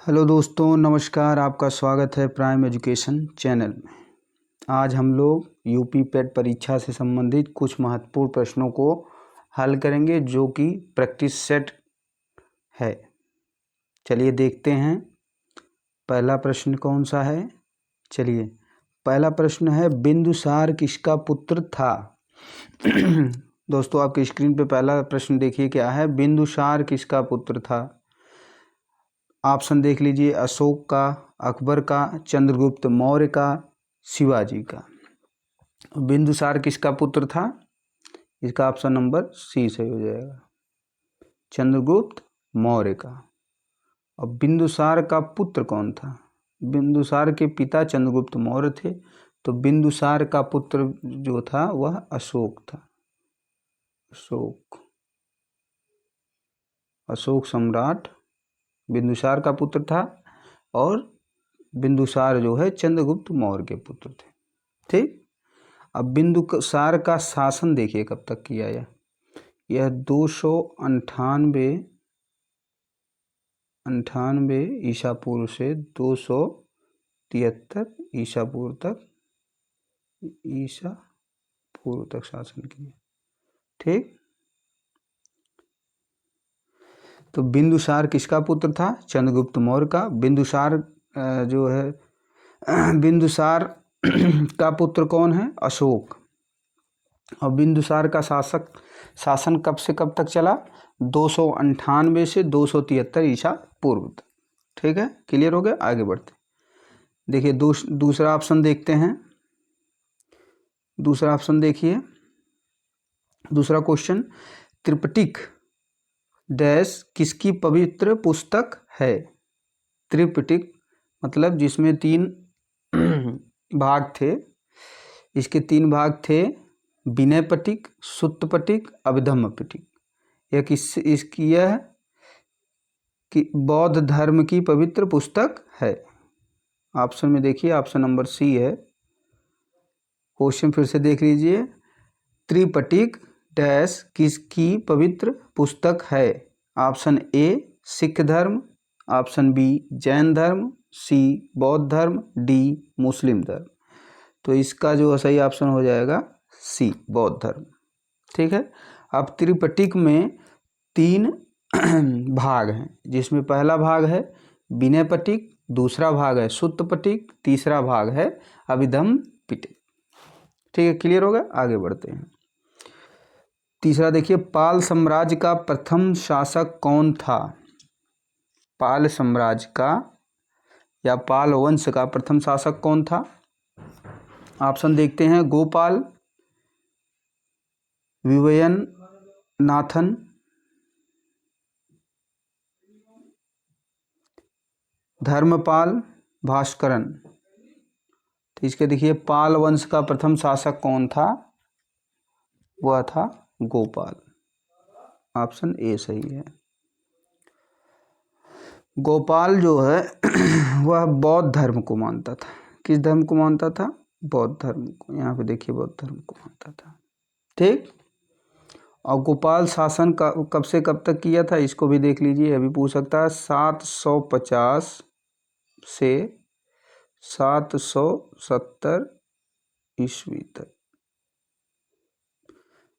Hello दोस्तों, नमस्कार। आपका स्वागत है प्राइम एजुकेशन चैनल में। आज हम लोग यूपी पेट परीक्षा से संबंधित कुछ महत्वपूर्ण प्रश्नों को हल करेंगे जो कि प्रैक्टिस सेट है। चलिए देखते हैं पहला प्रश्न कौन सा है। चलिए, पहला प्रश्न है, बिंदुसार किसका पुत्र था। दोस्तों, आपकी स्क्रीन पे पहला प्रश्न देखिए क्या है। बिंदुसार किसका पुत्र था। ऑप्शन देख लीजिए, अशोक का, अकबर का, चंद्रगुप्त मौर्य का, शिवाजी का। बिंदुसार किसका पुत्र था। इसका ऑप्शन नंबर सी सही हो जाएगा, चंद्रगुप्त मौर्य का। और बिंदुसार का पुत्र कौन था। बिंदुसार के पिता चंद्रगुप्त मौर्य थे, तो बिंदुसार का पुत्र जो था वह अशोक था। अशोक सम्राट बिंदुसार का पुत्र था और बिंदुसार जो है चंद्रगुप्त मौर्य के पुत्र थे। ठीक। अब बिंदुसार का शासन देखिए कब तक किया यह 298 ईसा पूर्व से 273 ईसा पूर्व तक शासन किया। ठीक। तो बिंदुसार किसका पुत्र था, चंद्रगुप्त मौर्य का। बिंदुसार जो है बिंदुसार का पुत्र कौन है, अशोक। और बिंदुसार का शासन कब से कब तक चला, 298 से 273 ईसा पूर्व तक। ठीक है, क्लियर हो गया। आगे बढ़ते देखिए दूसरा ऑप्शन देखते हैं। दूसरा ऑप्शन देखिए, दूसरा क्वेश्चन, त्रिपिटक डैश किसकी पवित्र पुस्तक है। त्रिपिटक मतलब जिसमें 3 भाग थे। इसके 3 भाग थे, विनय पिटक, सुत्त पिटक, अभिधम्म पिटक। यह कि बौद्ध धर्म की पवित्र पुस्तक है। ऑप्शन में देखिए, ऑप्शन नंबर सी है। क्वेश्चन फिर से देख लीजिए, त्रिपिटक डैश किसकी पवित्र पुस्तक है। ऑप्शन ए सिख धर्म, ऑप्शन बी जैन धर्म, सी बौद्ध धर्म, डी मुस्लिम धर्म। तो इसका जो सही ऑप्शन हो जाएगा सी बौद्ध धर्म। ठीक है। अब त्रिपिटक में 3 भाग हैं, जिसमें पहला भाग है विनय पिटक, दूसरा भाग है सुत्त पिटक, तीसरा भाग है अभिधम्म पिटक। ठीक है, क्लियर होगा। आगे बढ़ते हैं। तीसरा देखिए, पाल साम्राज्य का प्रथम शासक कौन था। पाल साम्राज्य का या पाल वंश का प्रथम शासक कौन था। ऑप्शन देखते हैं, गोपाल, विवयन नाथन, धर्मपाल, भास्करन। तो इसके देखिए, पाल वंश का प्रथम शासक कौन था, वह था गोपाल। ऑप्शन ए सही है। गोपाल जो है वह बौद्ध धर्म को मानता था। किस धर्म को मानता था, बौद्ध धर्म को। यहाँ पे देखिए, बौद्ध धर्म को मानता था। ठीक। और गोपाल शासन का कब से कब तक किया था, इसको भी देख लीजिए, अभी पूछ सकता है। 750 से 770 ईस्वी तक।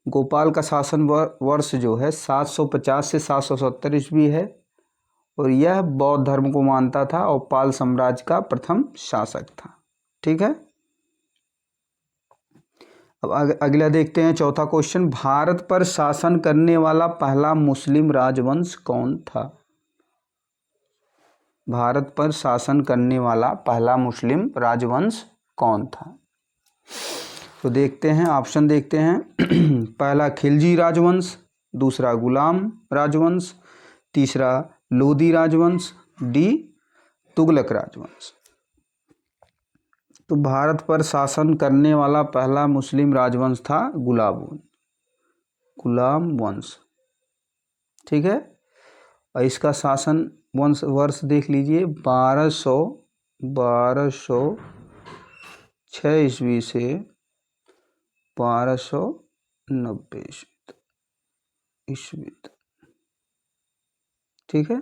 गोपाल का शासन वर्ष जो है 750 से 770 ईस्वी है, और यह बौद्ध धर्म को मानता था और पाल साम्राज्य का प्रथम शासक था। ठीक है। अब अगला देखते हैं, चौथा क्वेश्चन, भारत पर शासन करने वाला पहला मुस्लिम राजवंश कौन था। भारत पर शासन करने वाला पहला मुस्लिम राजवंश कौन था। तो देखते हैं, ऑप्शन देखते हैं। पहला खिलजी राजवंश, दूसरा गुलाम राजवंश, तीसरा लोदी राजवंश, डी तुगलक राजवंश। तो भारत पर शासन करने वाला पहला मुस्लिम राजवंश था गुलाम वंश। ठीक है। और इसका शासन वर्ष देख लीजिए, 1206 ईस्वी से 1290 ईस्वी तक। ठीक है।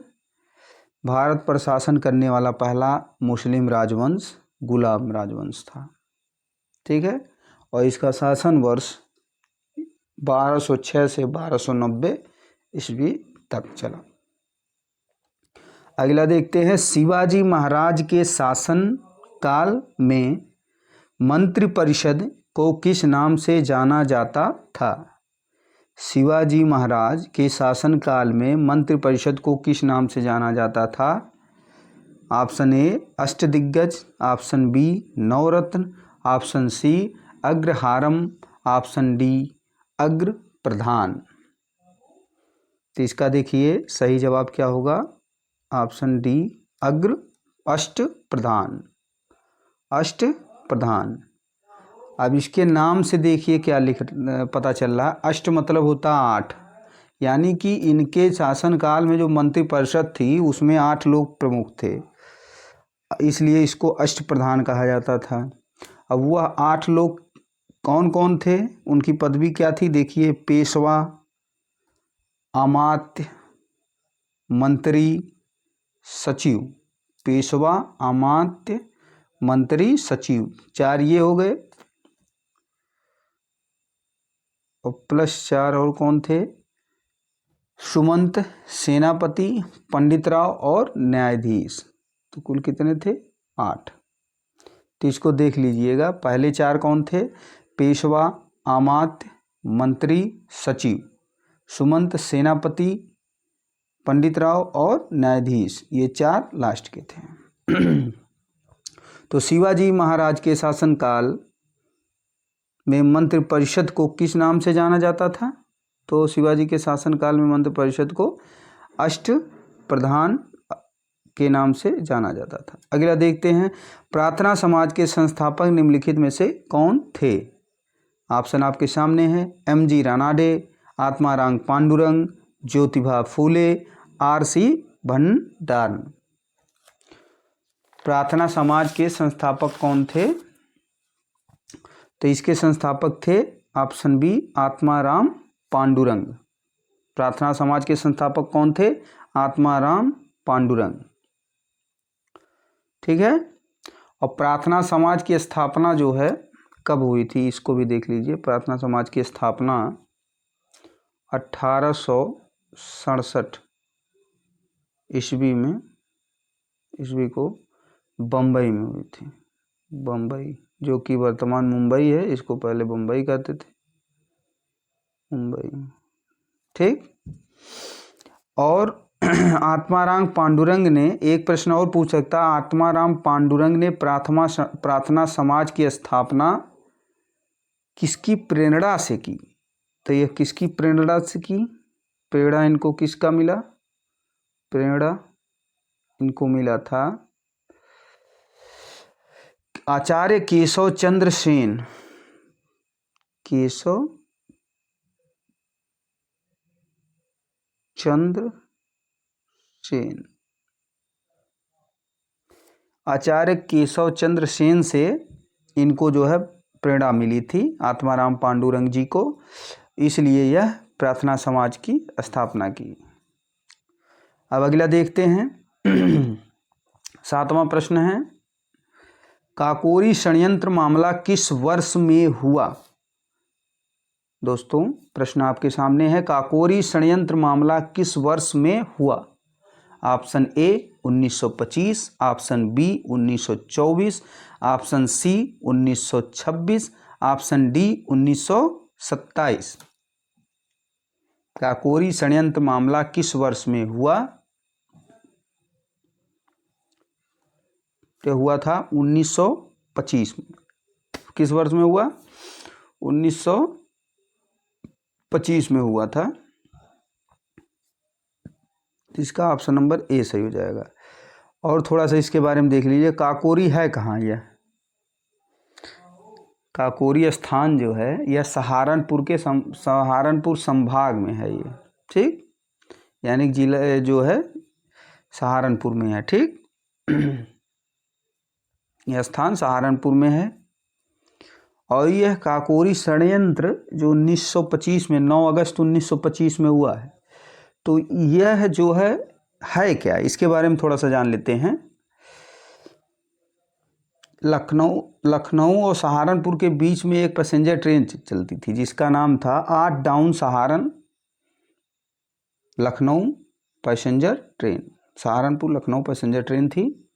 भारत पर शासन करने वाला पहला मुस्लिम राजवंश गुलाम राजवंश था। ठीक है, और इसका शासन वर्ष 1206 से 1290 ईस्वी तक चला। अगला देखते हैं, शिवाजी महाराज के शासन काल में मंत्रिपरिषद को किस नाम से जाना जाता था? शिवाजी महाराज के शासन काल में मंत्रिपरिषद को किस नाम से जाना जाता था? Option A Ashtadiggaj, option B Navratna, option C Agraharam, option D Agra Pradhan. तो इसका देखिए सही जवाब क्या होगा? ऑप्शन डी अग्र अष्ट प्रधान, अष्ट प्रधान। अब इसके नाम से देखिए क्या पता चल रहा है। अष्ट मतलब होता 8, यानी कि इनके शासनकाल में जो मंत्रिपरिषद थी उसमें 8 लोग प्रमुख थे, इसलिए इसको अष्ट प्रधान कहा जाता था। अब वह 8 लोग कौन कौन थे, उनकी पदवी क्या थी? देखिए, पेशवा, अमात्य, मंत्री, सचिव। पेशवा, अमात्य, मंत्री, सचिव, 4 ये हो गए, और प्लस 4 और कौन थे? सुमंत, सेनापति, पंडितराव और न्यायाधीश। तो कुल कितने थे? 8। तो इसको देख लीजिएगा, पहले 4 कौन थे? पेशवा, अमात्य, मंत्री, सचिव, सुमंत, सेनापति, पंडितराव और न्यायाधीश, ये 4 लास्ट के थे। तो शिवाजी महाराज के शासनकाल में मंत्रिपरिषद को किस नाम से जाना जाता था? तो शिवाजी के शासनकाल में मंत्रिपरिषद को अष्ट प्रधान के नाम से जाना जाता था। अगला देखते हैं, प्रार्थना समाज के संस्थापक निम्नलिखित में से कौन थे? ऑप्शन आपके सामने है, M.G. रानाडे, आत्माराम पांडुरंग, ज्योतिबा फूले, R.C. भंडारण। प्रार्थना समाज के संस्थापक कौन थे? तो इसके संस्थापक थे ऑप्शन बी आत्माराम पांडुरंग। प्रार्थना समाज के संस्थापक कौन थे? आत्माराम पांडुरंग। ठीक है, और प्रार्थना समाज की स्थापना जो है कब हुई थी, इसको भी देख लीजिए। प्रार्थना समाज की स्थापना 1867 ईस्वी में, ईस्वी को बम्बई में हुई थी। बम्बई, जो कि वर्तमान मुंबई है, इसको पहले बम्बई कहते थे, मुंबई। ठीक, और आत्माराम पांडुरंग ने, एक प्रश्न और पूछ सकता, आत्माराम पांडुरंग ने प्रार्थना समाज की स्थापना किसकी प्रेरणा से की? तो यह किसकी प्रेरणा से की? प्रेरणा इनको किसका मिला? प्रेरणा इनको मिला था आचार्य केशव चंद्र सेन। केशव चंद्र सेन, आचार्य केशव चंद्र सेन से इनको जो है प्रेरणा मिली थी आत्माराम पांडुरंग जी को, इसलिए यह प्रार्थना समाज की स्थापना की। अब अगला देखते हैं, 7वां प्रश्न है, काकोरी षड्यंत्र मामला किस वर्ष में हुआ? दोस्तों प्रश्न आपके सामने है, काकोरी षड्यंत्र मामला किस वर्ष में हुआ? Option A 1925, option B 1924, option C 1926, option D 1927। Kakori षड्यंत्र मामला किस वर्ष में हुआ? क्या हुआ था? 1925 में। किस वर्ष में हुआ? 1925 में हुआ था। इसका ऑप्शन नंबर ए सही हो जाएगा। और थोड़ा सा इसके बारे में देख लीजिए, काकोरी है कहाँ? यह काकोरी स्थान जो है यह सहारनपुर संभाग में है ये। ठीक, यानी जिला जो है सहारनपुर में है। ठीक, यह स्थान सहारनपुर में है। और यह काकोरी षड्यंत्र जो 1925 में 9 अगस्त 1925 में हुआ है, तो यह जो है है क्या, इसके बारे में थोड़ा सा जान लेते हैं। लखनऊ और सहारनपुर के बीच में एक पैसेंजर ट्रेन चलती थी जिसका नाम था 8 down Saharan Lucknow passenger train. Saharanpur Lucknow passenger train थी।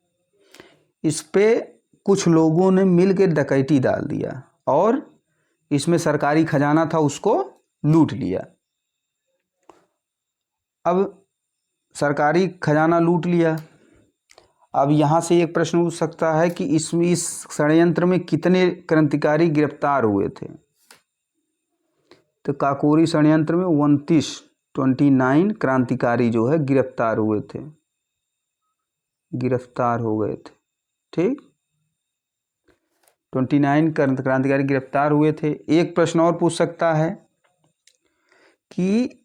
इस पे कुछ लोगों ने मिल के डकैती डाल दिया और इसमें सरकारी खजाना था उसको लूट लिया। अब सरकारी खजाना लूट लिया। अब यहाँ से एक प्रश्न उठ सकता है कि इसमें इस षड्यंत्र में कितने क्रांतिकारी गिरफ्तार हुए थे। तो काकोरी षड्यंत्र में 29 क्रांतिकारी जो है गिरफ्तार हुए थे, गिरफ्तार हो गए थे। ठीक, 29 क्रांतिकारी गिरफ्तार हुए थे। एक प्रश्न और पूछ सकता है कि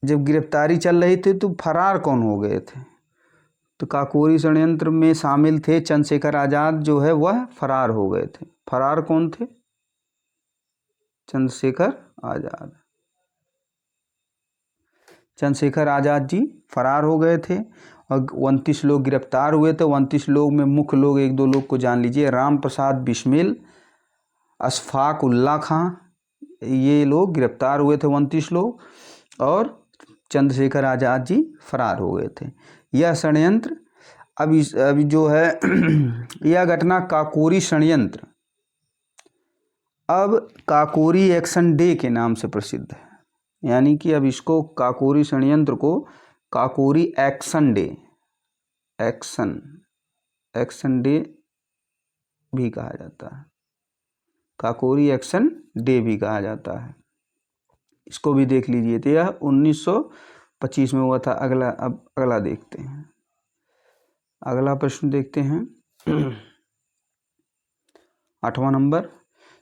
जब गिरफ्तारी चल रही थी तो फरार कौन हो गए थे। तो काकोरी षड्यंत्र में शामिल थे चंद्रशेखर आज़ाद, जो है वह फरार हो गए थे। फरार कौन थे? चंद्रशेखर आज़ाद। चंद्रशेखर आज़ाद जी फरार हो गए थे और 29 लोग गिरफ्तार हुए थे। 29 लोग में मुख्य लोग एक दो लोग को जान लीजिए, राम प्रसाद बिस्मिल, अशफाक उल्ला खां, ये लोग गिरफ्तार हुए थे 29 लोग, और चंद्रशेखर आज़ाद जी फरार हो गए थे। यह षड्यंत्र अभी जो है यह घटना काकोरी षड्यंत्र अब काकोरी एक्शन डे के नाम से प्रसिद्ध है। यानी कि अब इसको काकोरी षड्यंत्र को Kakori action day action day भी कहा जाता है, काकोरी एक्शन डे भी कहा जाता है। इसको भी देख लीजिए। तो यह 1925 में हुआ था। अब अगला देखते हैं। अगला प्रश्न देखते हैं 8वां नंबर।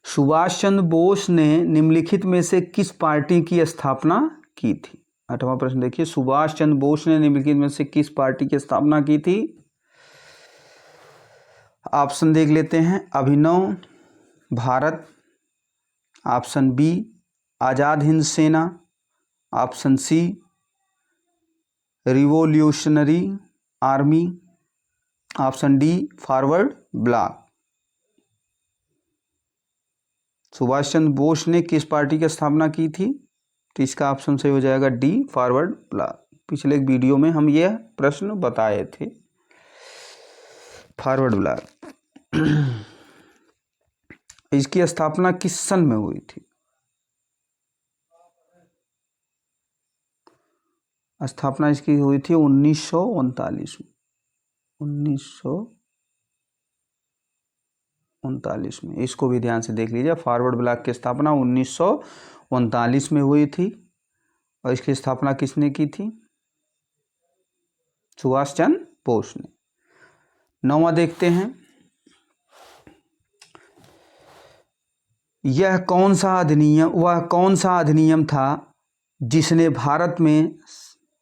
सुभाष चंद्र बोस ने निम्नलिखित में से किस पार्टी की स्थापना की थी? 8वां प्रश्न देखिए, सुभाष चंद्र बोस ने निम्नलिखित में से किस पार्टी की स्थापना की थी? ऑप्शन देख लेते हैं। Abhinav Bharat, option B Azad Hind Sena, option C revolutionary army, option D forward bloc. Subhash Chandra Bose ने किस पार्टी की स्थापना की थी? तो इसका ऑप्शन सही हो जाएगा डी फॉरवर्ड ब्लॉक। पिछले एक वीडियो में हम यह प्रश्न बताए थे, फॉरवर्ड ब्लॉक। इसकी स्थापना किस सन में हुई थी? स्थापना इसकी हुई थी 1939 में। 1939 में। इसको भी ध्यान से देख लीजिए। फॉरवर्ड ब्लॉक की स्थापना 1939 में हुई थी और इसकी स्थापना किसने की थी? सुभाष चंद्र बोस ने। 9वां देखते हैं। वह कौन सा अधिनियम था जिसने भारत में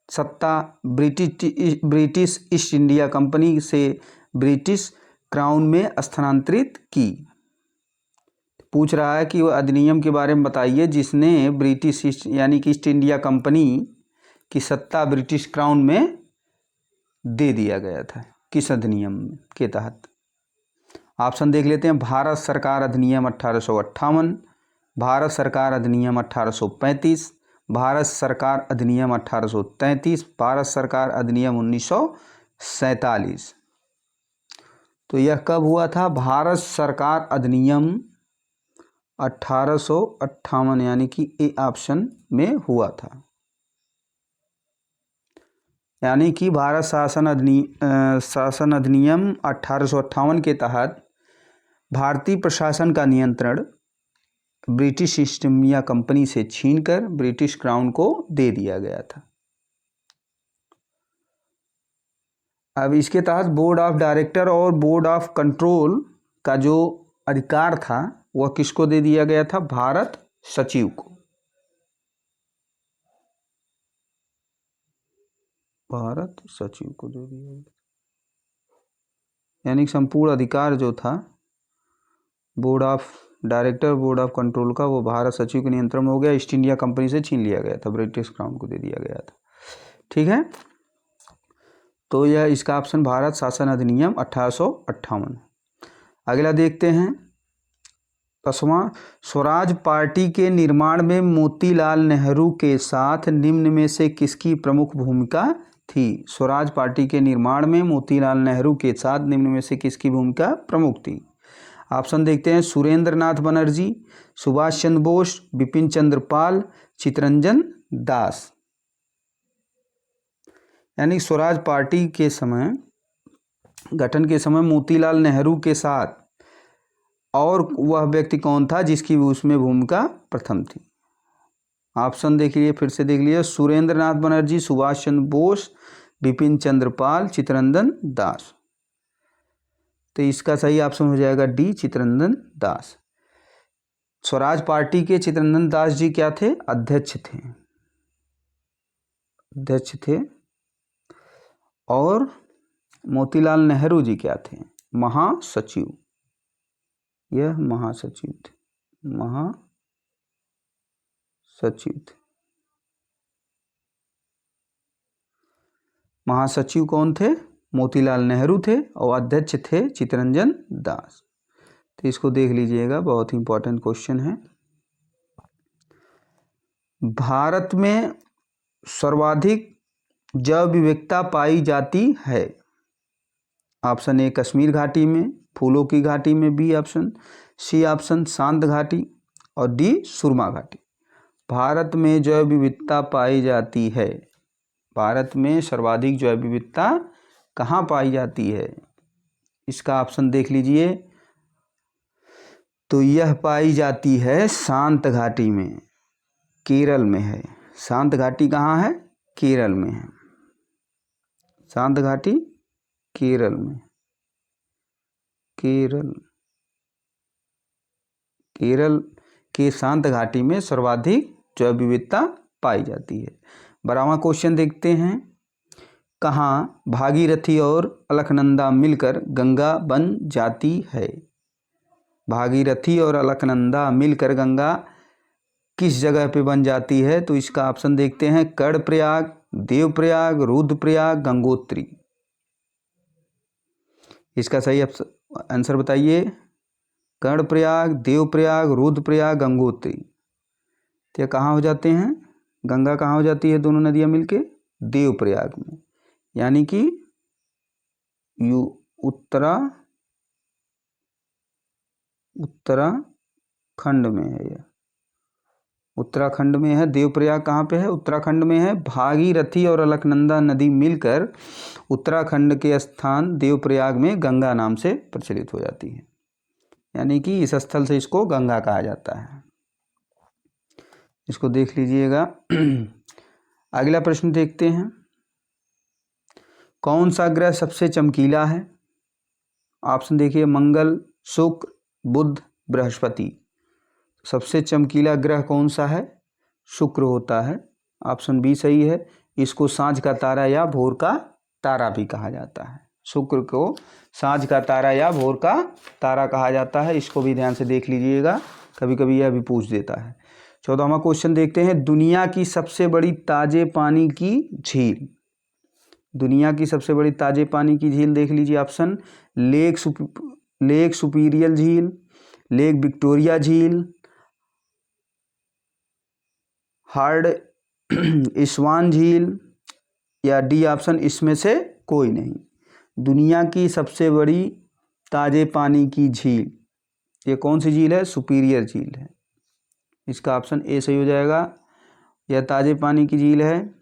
सत्ता ब्रिटिश ईस्ट इंडिया कंपनी से ब्रिटिश क्राउन में स्थानांतरित की? पूछ रहा है कि वह अधिनियम के बारे में बताइए जिसने ब्रिटिश यानी कि ईस्ट इंडिया कंपनी की सत्ता ब्रिटिश क्राउन में दे दिया गया था। किस अधिनियम के तहत? ऑप्शन देख लेते हैं। भारत सरकार अधिनियम 1858, भारत सरकार अधिनियम 1835, भारत सरकार अधिनियम 1833, भारत सरकार अधिनियम 1947। तो यह कब हुआ था? भारत सरकार अधिनियम 1858 यानी कि ए ऑप्शन में हुआ था। यानी कि भारत शासन अधिनियम 1858 के तहत भारतीय प्रशासन का नियंत्रण ब्रिटिश ईस्ट इंडिया कंपनी से छीनकर ब्रिटिश क्राउन को दे दिया गया था। अब इसके तहत बोर्ड ऑफ डायरेक्टर और बोर्ड ऑफ कंट्रोल का जो अधिकार था वह किसको दे दिया गया था? भारत सचिव को। भारत सचिव को दे दिया गया। यानी संपूर्ण अधिकार जो था board of director board of control का वो भारत सचिव के नियंत्रण में हो गया। ईस्ट इंडिया कंपनी से छीन लिया गया था, ब्रिटिश क्राउन को दे दिया गया था। ठीक है, तो यह इसका ऑप्शन भारत शासन अधिनियम 1858। अगला देखते हैं 10वां, स्वराज पार्टी के निर्माण में मोतीलाल नेहरू के साथ निम्न में से किसकी प्रमुख भूमिका थी? स्वराज पार्टी के निर्माण में मोतीलाल नेहरू के साथ निम्न में से किसकी भूमिका प्रमुख थी? ऑप्शन देखते हैं सुरेंद्र नाथ बनर्जी, सुभाष चंद्र बोस, बिपिन चंद्र पाल, चित्तरंजन दास। यानी स्वराज पार्टी के समय, गठन के समय मोतीलाल नेहरू के साथ और वह व्यक्ति कौन था जिसकी उसमें भूमिका प्रथम थी? ऑप्शन देख लीजिए, फिर से देख लीजिए, सुरेंद्र नाथ बनर्जी, सुभाष चंद्र बोस, बिपिन चंद्र पाल, चित्तरंजन दास। तो इसका सही ऑप्शन हो जाएगा डी, चित्तरंजन दास। स्वराज पार्टी के चित्तरंजन दास जी क्या थे? अध्यक्ष थे, अध्यक्ष थे। और मोतीलाल नेहरू जी क्या थे? महासचिव। यह महासचिव थे, महासचिव थे। महासचिव कौन थे? मोतीलाल नेहरू थे और अध्यक्ष थे चित्तरंजन दास। तो इसको देख लीजिएगा, बहुत ही इंपॉर्टेंट क्वेश्चन है। भारत में सर्वाधिक जैव विविधता पाई जाती है? ऑप्शन ए कश्मीर घाटी में, फूलों की घाटी में, बी ऑप्शन, सी ऑप्शन शांत घाटी, और डी सुरमा घाटी। भारत में जैव विविधता पाई जाती है, भारत में सर्वाधिक जैव विविधता कहाँ पाई जाती है? इसका ऑप्शन देख लीजिए, तो यह पाई जाती है शांत घाटी में, केरल में है। शांत घाटी कहाँ है? केरल में है। शांत घाटी केरल में, केरल के शांत घाटी में सर्वाधिक जैव विविधता पाई जाती है। 12वां क्वेश्चन देखते हैं, कहाँ भागीरथी और अलकनंदा मिलकर गंगा बन जाती है? भागीरथी और अलकनंदा मिलकर गंगा किस जगह पे बन जाती है? तो इसका ऑप्शन देखते हैं, कर्णप्रयाग, देवप्रयाग, रुद्रप्रयाग, गंगोत्री। इसका सही आंसर बताइए। कर्णप्रयाग, देवप्रयाग, रुद्रप्रयाग, गंगोत्री। तो कहाँ हो जाते हैं? गंगा कहाँ हो जाती है दोनों नदियाँ मिलके? देवप्रयाग में, यानी कि उत्तराखंड में है। यह उत्तराखंड में है। देवप्रयाग कहाँ पे है? उत्तराखंड में है। भागीरथी और अलकनंदा नदी मिलकर उत्तराखंड के स्थान देवप्रयाग में गंगा नाम से प्रचलित हो जाती है, यानी कि इस स्थल से इसको गंगा कहा जाता है। इसको देख लीजिएगा। अगला प्रश्न देखते हैं, कौन सा ग्रह सबसे चमकीला है? ऑप्शन देखिए, मंगल, शुक्र, बुध, बृहस्पति। सबसे चमकीला ग्रह कौन सा है? शुक्र होता है। ऑप्शन बी सही है। इसको सांझ का तारा या भोर का तारा भी कहा जाता है। शुक्र को सांझ का तारा या भोर का तारा कहा जाता है। इसको भी ध्यान से देख लीजिएगा, कभी कभी यह भी पूछ देता है। 14वां क्वेश्चन देखते हैं, दुनिया की सबसे बड़ी ताजे पानी की झील। दुनिया की सबसे बड़ी ताजे पानी की झील देख लीजिए। ऑप्शन, लेक सुपीरियर झील, लेक विक्टोरिया झील, हार्ड इस्वान झील, या डी ऑप्शन, इसमें से कोई नहीं। दुनिया की सबसे बड़ी ताजे पानी की झील, ये कौन सी झील है? सुपीरियर झील है। इसका ऑप्शन ए सही हो जाएगा। यह ताजे पानी की झील है।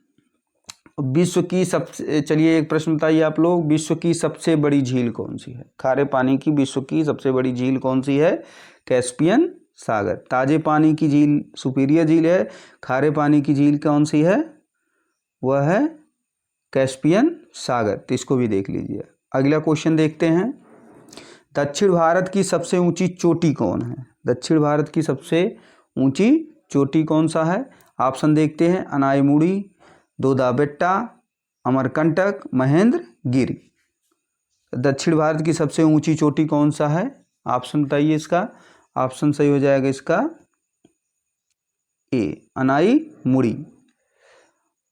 विश्व की सबसे, चलिए एक प्रश्न बताइए आप लोग, विश्व की सबसे बड़ी झील कौन सी है? खारे पानी की विश्व की सबसे बड़ी झील कौन सी है? कैस्पियन सागर। ताजे पानी की झील सुपीरियर झील है, खारे पानी की झील कौन सी है? वह है कैस्पियन सागर। तो इसको भी देख लीजिए। अगला क्वेश्चन देखते हैं, दक्षिण भारत की सबसे ऊंची चोटी कौन है? दक्षिण भारत की सबसे ऊंची चोटी कौन सा है? ऑप्शन देखते हैं, अनाईमुड़ी, दोदाबेट्टा, अमरकंटक, महेंद्रगिरी। दक्षिण भारत की सबसे ऊंची चोटी कौन सा है? ऑप्शन बताइए इसका। ऑप्शन सही हो जाएगा इसका ए, अनाईमुड़ी।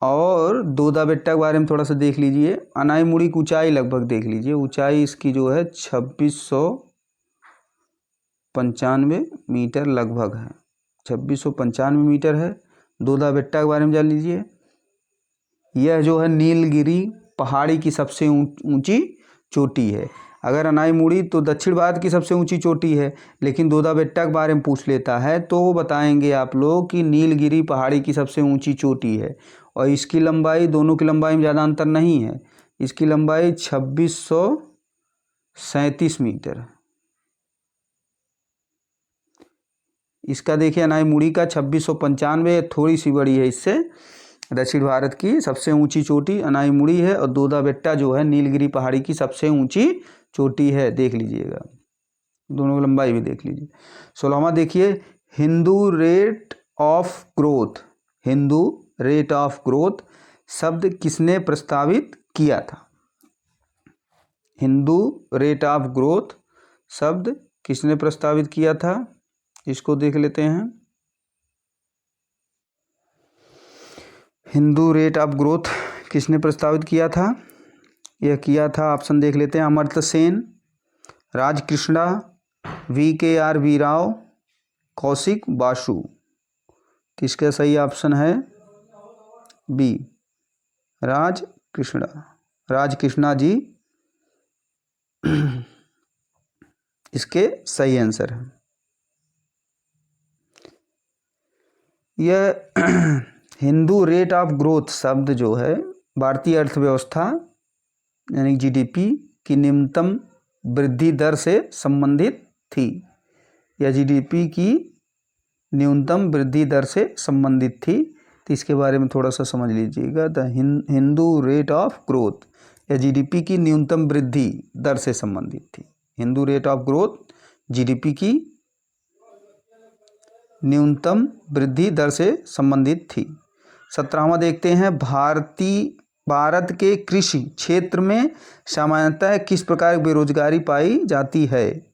और दोदा बेट्टा के बारे में थोड़ा सा देख लीजिए। अनाईमुड़ी की ऊंचाई लगभग देख लीजिए, ऊंचाई इसकी जो है 2695 मीटर लगभग है, 2695 मीटर है। दोदा बेट्टा के बारे में जान लीजिए। यह जो है नीलगिरी पहाड़ी की सबसे ऊंची चोटी है। अगर अनाईमुड़ी तो दक्षिण भारत की सबसे ऊंची चोटी है, लेकिन दोदा बेट्टा के बारे में पूछ लेता है तो वो बताएंगे आप लोग कि नीलगिरी पहाड़ी की सबसे ऊंची चोटी है। और इसकी लंबाई, दोनों की लंबाई में ज़्यादा अंतर नहीं है, इसकी लंबाई 2637 मीटर। इसका देखिए अनाईमुड़ी का 2695, थोड़ी सी बड़ी है इससे। दक्षिण भारत की सबसे ऊंची चोटी अनाईमुड़ी है और दोदा बेट्टा जो है नीलगिरी पहाड़ी की सबसे ऊंची चोटी है, देख लीजिएगा, दोनों की लंबाई भी देख लीजिए। 16वां देखिए, Hindu rate of growth. Hindu rate of growth शब्द किसने प्रस्तावित किया था? हिंदू रेट ऑफ ग्रोथ शब्द किसने प्रस्तावित किया था? इसको देख लेते हैं। हिंदू रेट ऑफ ग्रोथ किसने प्रस्तावित किया था? यह किया था, ऑप्शन देख लेते हैं, अमर्त्य सेन, राजकृष्णा, VKRV राव, कौशिक बासु। तो इसका सही ऑप्शन है बी, राजकृष्णा जी इसके सही आंसर है। यह हिंदू रेट ऑफ ग्रोथ शब्द जो है भारतीय अर्थव्यवस्था यानी GDP की न्यूनतम वृद्धि दर से संबंधित थी। यह GDP की न्यूनतम वृद्धि दर से संबंधित थी, तो इसके बारे में थोड़ा सा समझ लीजिएगा। The Hindu rate of growth यह GDP की न्यूनतम वृद्धि दर से संबंधित थी। Hindu rate of growth GDP की न्यूनतम वृद्धि दर से संबंधित थी। 17वां देखते हैं, भारत के कृषि क्षेत्र में सामान्यतः किस प्रकार की बेरोजगारी पाई जाती है?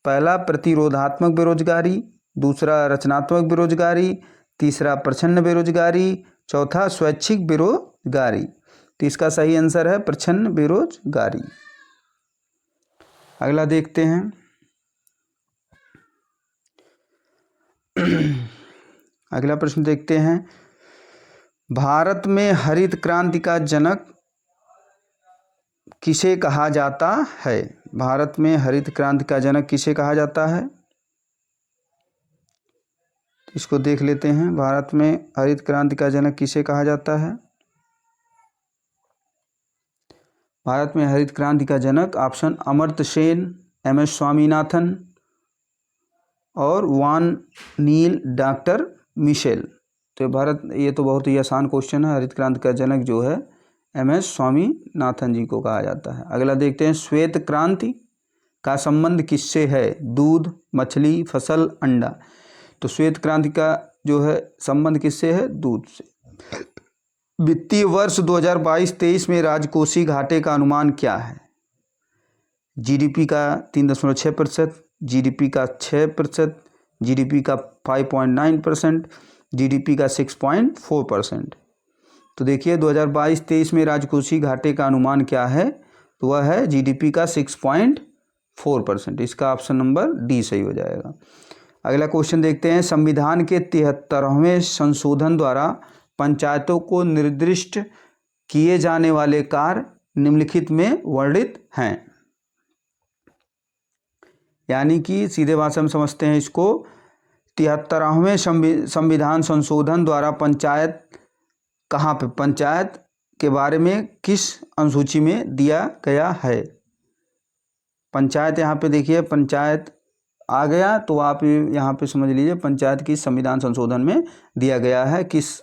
पहला प्रतिरोधात्मक बेरोजगारी, दूसरा रचनात्मक बेरोजगारी, तीसरा प्रच्छन्न बेरोजगारी, चौथा स्वैच्छिक बेरोजगारी। तो इसका सही आंसर है प्रच्छन्न बेरोजगारी। अगला देखते हैं। अगला प्रश्न देखते हैं, भारत में हरित क्रांति का जनक किसे कहा जाता है? भारत में हरित क्रांति का जनक किसे कहा जाता है? इसको देख लेते हैं। भारत में हरित क्रांति का जनक किसे कहा जाता है? भारत में हरित क्रांति का जनक ऑप्शन अमर्त्य सेन, MS स्वामीनाथन और वान नील डॉक्टर मिशेल। तो ये तो बहुत ही आसान क्वेश्चन है। हरित क्रांति का जनक जो है MS स्वामीनाथन जी को कहा जाता है। अगला देखते हैं, श्वेत क्रांति का संबंध किससे है? दूध, मछली, फसल, अंडा। तो श्वेत क्रांति का जो है संबंध किससे है? दूध से। वित्तीय वर्ष 2022-23 में राजकोषीय घाटे का अनुमान क्या है? GDP का 3.6%, GDP का 6%, GDP का 5.9%, GDP का 6.4%। तो देखिए 2022-23 में राजकोषीय घाटे का अनुमान क्या है? तो वह है GDP का 6.4%। इसका ऑप्शन नंबर डी सही हो जाएगा। अगला क्वेश्चन देखते हैं, संविधान के 73वें संशोधन द्वारा पंचायतों को निर्दिष्ट किए जाने वाले कार्य निम्नलिखित में वर्णित हैं। यानी कि सीधे भाषा में समझते हैं इसको, 73वें संविधान संशोधन द्वारा पंचायत कहाँ पे, पंचायत के बारे में किस अनुसूची में दिया गया है? पंचायत यहाँ पे देखिए, पंचायत आ गया तो आप यहाँ पे समझ लीजिए पंचायत की संविधान संशोधन में दिया गया है, किस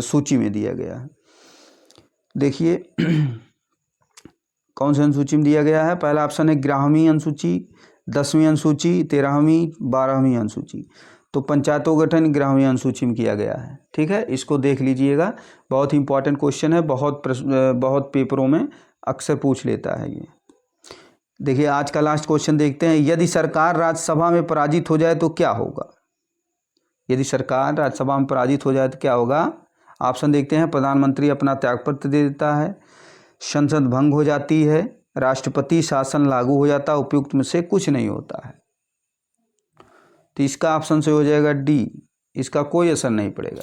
सूची में दिया गया है। देखिए कौन सी अनुसूची में दिया गया है? पहला ऑप्शन है 11वीं अनुसूची, 10वीं अनुसूची, 13वीं, 12वीं अनुसूची। तो पंचायतों का गठन 11वीं अनुसूची में किया गया है। ठीक है, इसको देख लीजिएगा, बहुत ही इंपॉर्टेंट क्वेश्चन है, बहुत पेपरों में अक्सर पूछ लेता है ये। देखिए आज का लास्ट क्वेश्चन देखते हैं, यदि सरकार राज्यसभा में पराजित हो जाए तो क्या होगा? यदि सरकार राज्यसभा में पराजित हो जाए तो क्या होगा? ऑप्शन देखते हैं। प्रधानमंत्री अपना त्यागपत्र दे देता है, संसद भंग हो जाती है, राष्ट्रपति शासन लागू हो जाता है, उपयुक्त में से कुछ नहीं होता है। तो इसका ऑप्शन से हो जाएगा डी, इसका कोई असर नहीं पड़ेगा,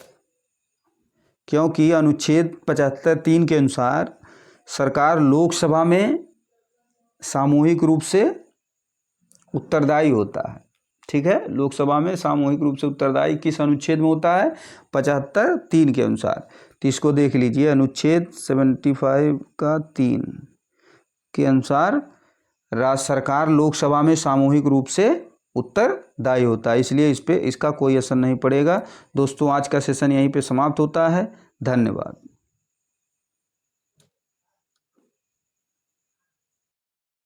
क्योंकि अनुच्छेद 75(3) के अनुसार सरकार लोकसभा में सामूहिक रूप से उत्तरदायी होता है। ठीक है, लोकसभा में सामूहिक रूप से उत्तरदायी किस अनुच्छेद में होता है? 75(3) के अनुसार। तो इसको देख लीजिए, अनुच्छेद 75 का 3 के अनुसार राज्य सरकार लोकसभा में सामूहिक रूप से उत्तरदायी होता है, इसलिए इस पे इसका कोई असर नहीं पड़ेगा। दोस्तों, आज का सेशन यहीं पे समाप्त होता है। धन्यवाद।